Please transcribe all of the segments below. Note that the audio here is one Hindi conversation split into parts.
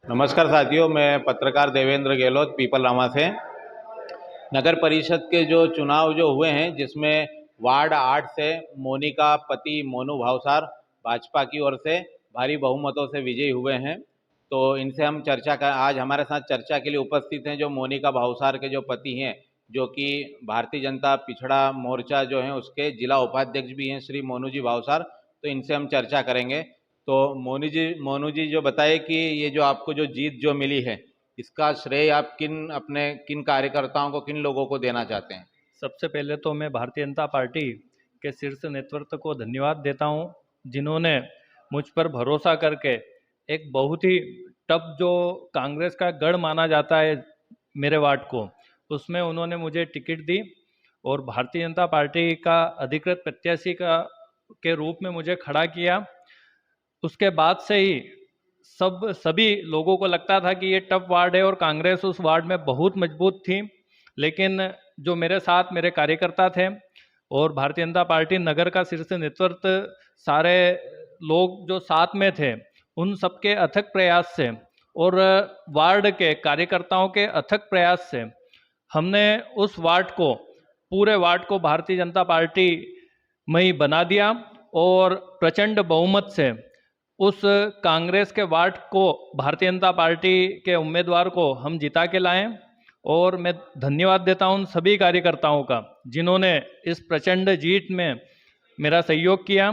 नमस्कार साथियों, मैं पत्रकार देवेंद्र गहलोत पीपल रामा से। नगर परिषद के जो चुनाव जो हुए हैं, जिसमें वार्ड 8 से मोनिका पति मोनू भावसार भाजपा की ओर से भारी बहुमतों से विजयी हुए हैं। तो इनसे हम चर्चा कर आज हमारे साथ चर्चा के लिए उपस्थित हैं जो मोनिका भावसार के जो पति हैं, जो कि भारतीय जनता पिछड़ा मोर्चा जो है उसके जिला उपाध्यक्ष भी हैं, श्री मोनू जी भावसार। तो इनसे हम चर्चा करेंगे। तो मोनू जी जो बताए कि ये जो आपको जो जीत जो मिली है, इसका श्रेय आप किन कार्यकर्ताओं को, किन लोगों को देना चाहते हैं? सबसे पहले तो मैं भारतीय जनता पार्टी के शीर्ष नेतृत्व को धन्यवाद देता हूं, जिन्होंने मुझ पर भरोसा करके एक बहुत ही टफ जो कांग्रेस का गढ़ माना जाता है मेरे वार्ड को, उसमें उन्होंने मुझे टिकट दी और भारतीय जनता पार्टी का अधिकृत प्रत्याशी के रूप में मुझे खड़ा किया। उसके बाद से ही सभी लोगों को लगता था कि ये टफ वार्ड है और कांग्रेस उस वार्ड में बहुत मजबूत थी, लेकिन जो मेरे साथ मेरे कार्यकर्ता थे और भारतीय जनता पार्टी नगर का शीर्ष नेतृत्व, सारे लोग जो साथ में थे, उन सबके अथक प्रयास से और वार्ड के कार्यकर्ताओं के अथक प्रयास से हमने उस वार्ड को, पूरे वार्ड को भारतीय जनता पार्टी में ही बना दिया और प्रचंड बहुमत से उस कांग्रेस के वार्ड को भारतीय जनता पार्टी के उम्मीदवार को हम जिता के लाए। और मैं धन्यवाद देता हूं उन सभी कार्यकर्ताओं का जिन्होंने इस प्रचंड जीत में मेरा सहयोग किया।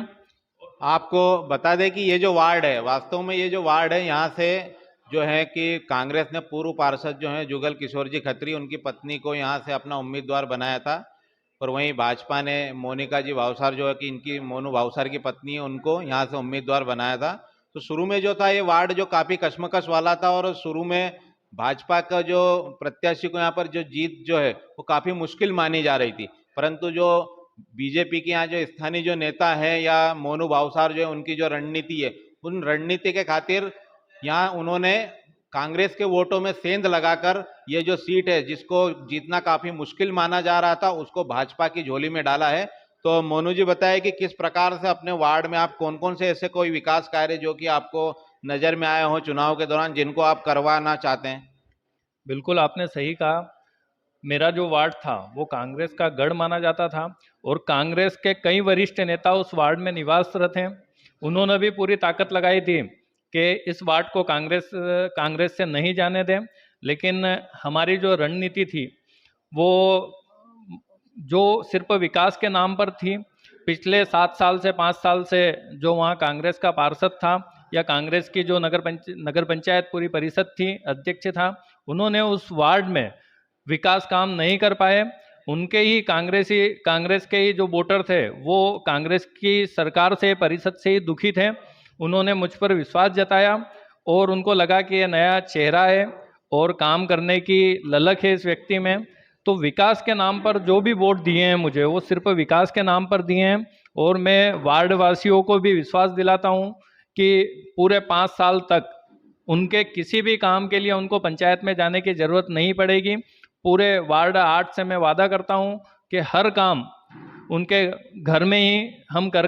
आपको बता दें कि ये जो वार्ड है, वास्तव में ये जो वार्ड है, यहाँ से जो है कि कांग्रेस ने पूर्व पार्षद जो है जुगल किशोर जी खत्री, उनकी पत्नी को यहाँ से अपना उम्मीदवार बनाया था। और वहीं भाजपा ने मोनिका जी भावसार जो है कि इनकी मोनू भावसार की पत्नी है, उनको यहाँ से उम्मीदवार बनाया था। तो शुरू में जो था ये वार्ड जो काफ़ी कश्मकश वाला था और शुरू में भाजपा का जो प्रत्याशी को यहाँ पर जो जीत जो है वो काफ़ी मुश्किल मानी जा रही थी। परंतु जो बीजेपी के यहाँ जो स्थानीय जो नेता है या मोनू भावसार जो है, उनकी जो रणनीति है, उन रणनीति के खातिर यहाँ उन्होंने कांग्रेस के वोटों में सेंध लगाकर ये जो सीट है, जिसको जीतना काफी मुश्किल माना जा रहा था, उसको भाजपा की झोली में डाला है। तो मोनू जी बताए कि किस प्रकार से अपने वार्ड में आप कौन कौन से ऐसे कोई विकास कार्य जो कि आपको नजर में आए हो चुनाव के दौरान, जिनको आप करवाना चाहते हैं? बिल्कुल आपने सही कहा। मेरा जो वार्ड था वो कांग्रेस का गढ़ माना जाता था और कांग्रेस के कई वरिष्ठ नेता उस वार्ड में निवासरत हैं। उन्होंने भी पूरी ताकत लगाई थी कि इस वार्ड को कांग्रेस से नहीं जाने दें, लेकिन हमारी जो रणनीति थी वो जो सिर्फ विकास के नाम पर थी। पिछले 7 साल से 5 साल से जो वहाँ कांग्रेस का पार्षद था या कांग्रेस की जो नगर पंचायत पूरी परिषद थी, अध्यक्ष था, उन्होंने उस वार्ड में विकास काम नहीं कर पाए। उनके ही कांग्रेस के ही जो वोटर थे वो कांग्रेस की सरकार से, परिषद से ही दुखी थे। उन्होंने मुझ पर विश्वास जताया और उनको लगा कि ये नया चेहरा है और काम करने की ललक है इस व्यक्ति में। तो विकास के नाम पर जो भी वोट दिए हैं मुझे, वो सिर्फ विकास के नाम पर दिए हैं। और मैं वार्ड वासियों को भी विश्वास दिलाता हूँ कि पूरे 5 साल तक उनके किसी भी काम के लिए उनको पंचायत में जाने की जरूरत नहीं पड़ेगी। पूरे वार्ड 8 से मैं वादा करता हूं कि हर काम उनके घर में ही हम कर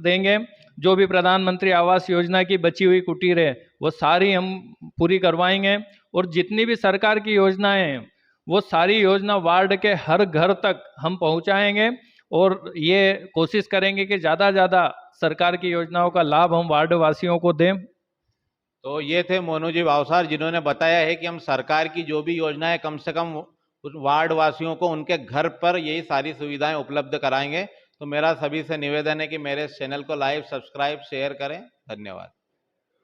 देंगे। जो भी प्रधानमंत्री आवास योजना की बची हुई कुटीर है वो सारी हम पूरी करवाएंगे और जितनी भी सरकार की योजनाएं हैं वो सारी योजना वार्ड के हर घर तक हम पहुंचाएंगे और ये कोशिश करेंगे कि ज़्यादा ज़्यादा सरकार की योजनाओं का लाभ हम वार्ड वासियों को दें। तो ये थे मोनू जी भावसार, जिन्होंने बताया है कि हम सरकार की जो भी योजनाएं कम से कम उस वार्ड वासियों को उनके घर पर यही सारी सुविधाएं उपलब्ध कराएंगे। तो मेरा सभी से निवेदन है कि मेरे चैनल को लाइक, सब्सक्राइब, शेयर करें। धन्यवाद।